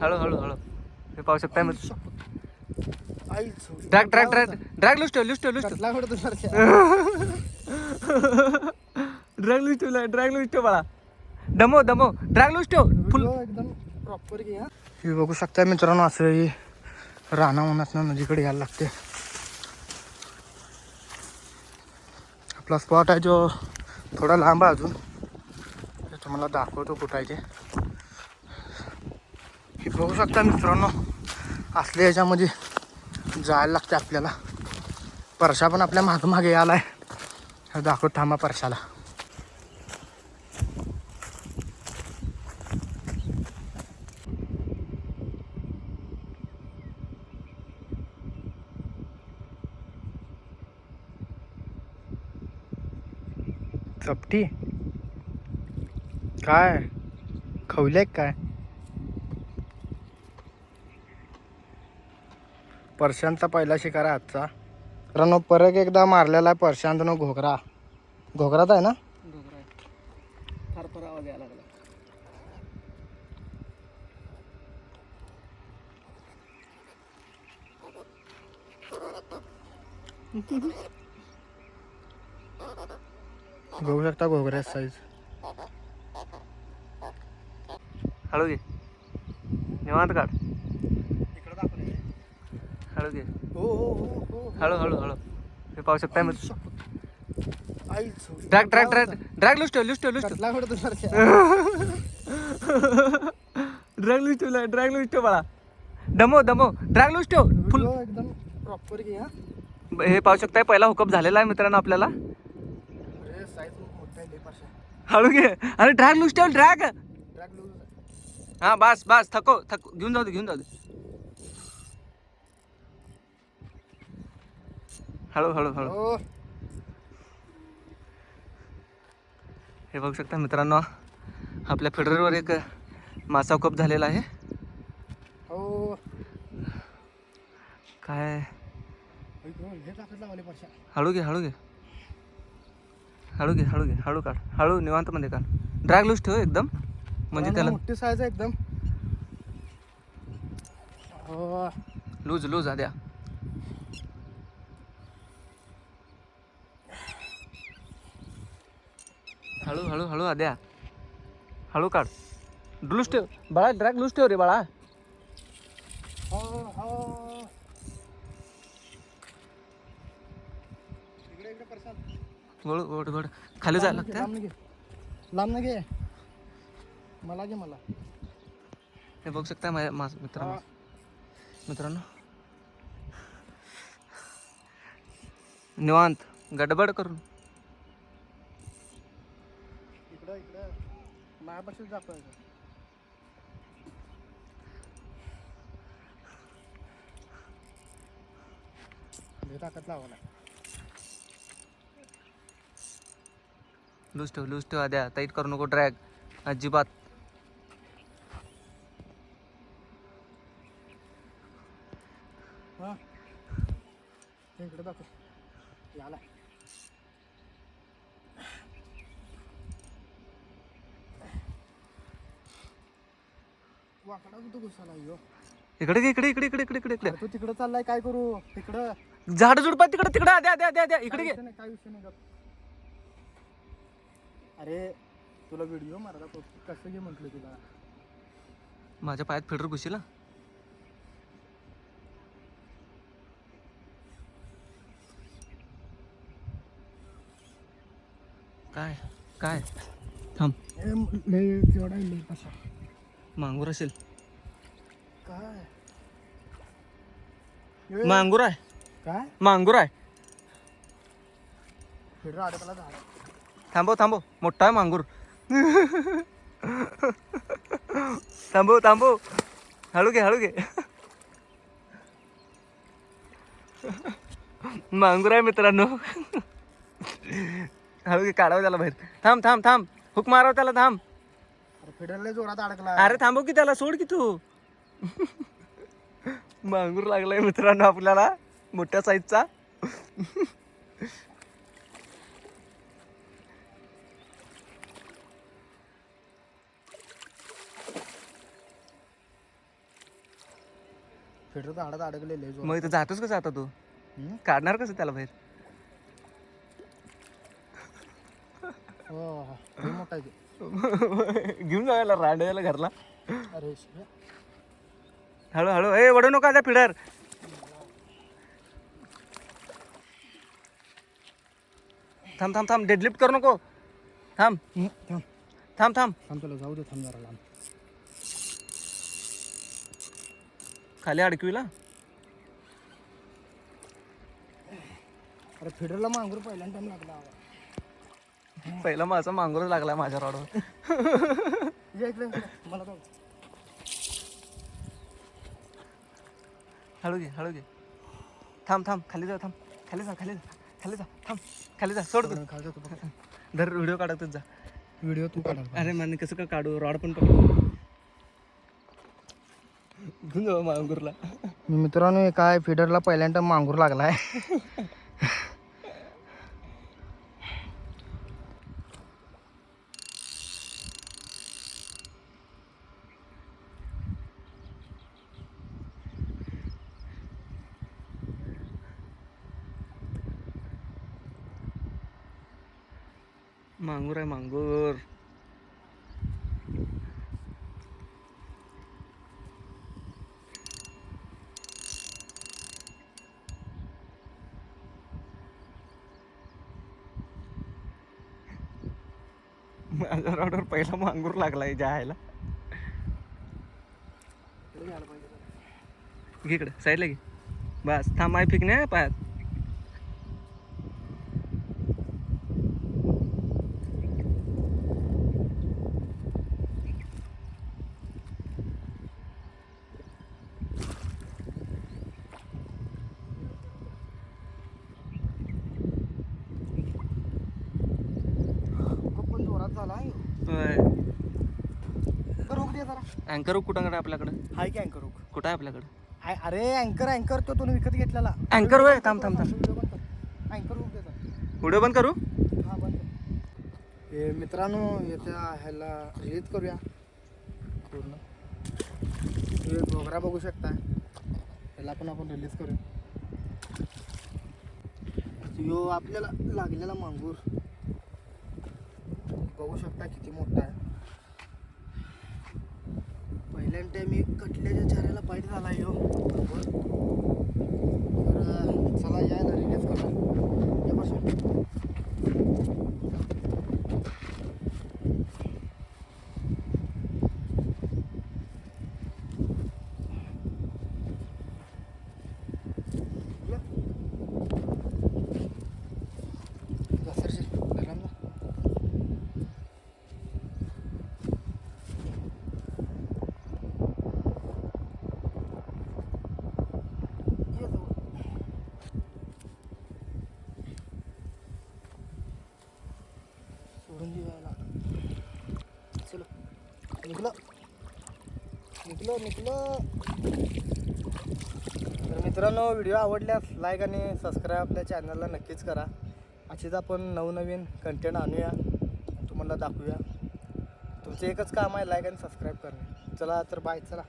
हळू हळू हळू. हे पाहू शकताय मित्र. ड्रॅग ड्रॅग ड्रॅग ड्रॅग लुस्टो लुस्टो लुस्टो ड्रॅग लुस्टो ड्रॅग लुस्टो बाळा. दमो दमो ड्रॅग लुस्टो फुल एकदम प्रॉपर घे. हे बघू शकताय मित्रांनो, असं ही रानावनातनं नदीकडे यायला लागते. आपला स्पॉट आहे जो थोडा लांब आहे अजून, ते तुम्हाला दाखवतो कुठं आहे ते. हे बघू शकता मित्रांनो, असले याच्यामध्ये जायला लागते आपल्याला. परशा पण आपल्या मागं मागे यायला आहे. दाखवत थांबा परशाला. चपटी काय खवले काय? परशांचा पहिला शिकार आहे आजचा. मित्रांनो परत एकदा मारलेला आहे परशांतनं घोगरा. घोगराच आहे ना? घोगरा आहे. फार फार आवाज यायला लागला. बघू शकता घोगऱ्या साईज. हळू घे निवांत काढ. हळू घे. हळू हळू हळू. हे पाहू शकताय मित्र. ड्रॅग ड्रॅग ड्रॅग ड्रॅग लुस्टो लुस्टो लुस्टो ड्रॅग लुस्टो ड्रॅग लुस्टो बाळा. दमो दमो ड्रॅग लुस्टो फुल एकदम प्रॉपर घे. हे पाहू शकताय पहिला हुकअप झालेला आहे मित्रांनो आपल्याला. हळू घे अरे ड्रॅग लुस्टो ड्रॅग. हा बस बस थको थको घेऊन जाऊ दे घेऊन जाऊ दे. हळू हळू हळू. हे बघू शकता मित्रांनो, आपल्या फेडरवर एक मासा कप झालेला आहे. हो काय हळू घे हळू घे हळू घे हळू घे हळू काढ. हळू निवांत मध्ये काढ. ड्रॅग लूज ठेव एकदम, म्हणजे त्याला मोठी साईज आहे एकदम. लूज लूज आद्या. हळू हळू हळू आद्या हळू काढ. लूज ठेव बाळा. ड्रॅग लूज ठेव रे बाळा. गोड गोड गोड खाली जायला लागतं. लांब ना घे मला घे मला. हे बघू शकता माझ्या मित्रांनो मित्रांनो निवांत गडबड करून. इकडं इकडं माझ्यापाशीच जातोय. ताकद लावा. लूज ठेव आद्या. टाईट करू नको ड्रॅग अजिबात. हा इकडे दाखव याला. वाकडा कुठं घुसाला यो. इकडे इकडे इकडे इकडे इकडे इकडे तू तिकडे चाललाय काय करू. तिकडं झाड झुडपा तिकडे तिकडे आद्या आद्या आद्या आद्या इकडे घे. काय विषय नाही. अरे तुला व्हिडिओ मारला तो कसं घे म्हटलं तुला. माझ्या पायात फेडर घुशीला. काय काय थांब. मांगूर असेल. काय मांगूर आहे. काय मांगूर आहे. फिडर अडकला झाड. थांबव थांबव मोठा आहे मांगूर. थांबव थांबव हळू घे हळू घे. मांगूर आहे मित्रांनो. हळू घे काढावं त्याला बाहेर. थांब थांब थांब हुक मारावं त्याला. थांब. फिडरला जोरात अडकला. अरे थांबव की त्याला. सोड की तू. मांगूर लागलाय मित्रांनो आपल्याला मोठ्या साईजचा. फिटर झाडात अडकलेले मग इथं जातोस कसं आता तू काढणार कसं त्याला बाहेर? हो लय मोठा आहे ते. घेऊन जायला रांडायला घरला. अरे शिव्या. हळू हळू ए वडू नका त्या फिडर. थांब थांब थांब डेडलिफ्ट करू नको. थांब थांब थांब थांब थांब तुला जाऊ दे थांब जरा लांब. खाली अडकवीला. अरे फिडरला मांगूर पहिल्यांदा टाइम लागला. पहिला माझा मांगूर लागला माझ्या रॉडवर. ये इकडे मला तो हळू घे हळू घे. थांब थांब खाली जा. थांब खाली जा खाली जा खाली जा. थांब खाली जा सोड तू. खायचं तू बघ. धर व्हिडिओ काढतच जा. व्हिडिओ तू काढा. अरे man कसं का काढू रॉड पण पकडू. घेऊन जाऊ मांगूरला. मित्रांनो हे काय फिडरला पहिल्यांदा मांगूर लागलाय. मांगूर आहे मांगूर. माझ्या रॉडवर पहिला मांगूर लागलाय जायला. घे इकडे साईडला घे. बस थांब माय फिकणे पायात. पण जोरात झाला रोग दे जरा. अँकर कुठं आपल्याकडं? हाय की अँकर रोग कुठं आहे आपल्याकडं? हाय. अरे अँकर तो तुम्ही विकत घेतलेला अँकर होय. थांब थांब थांब अँकर रोग देतात. व्हिडिओ बंद करू. हा बंद. हे मित्रांनो येत्या ह्याला रिलीज करूया पूर्ण. हे घोगरा बघू शकता. ह्याला पण आपण रिलीज करूया. यो आपल्याला लागलेला मांगूर बघू शकता किती मोठा आहे. पहिल्यांदा मी कटल्याच्या चाऱ्याला बाईट झाला यो. तर चला यायला रिलीज करूया. या बसून सोडून द्यायला. चलो निघलं. तर मित्रांनो व्हिडिओ आवडल्यास लाईक आणि सबस्क्राईब आपल्या चॅनलला नक्कीच करा. अशीच आपण नवनवीन कंटेंट आणूया, तुम्हाला दाखवूया. तुमचं एकच काम आहे लाईक आणि सबस्क्राईब करणे. चला तर बाय. चला.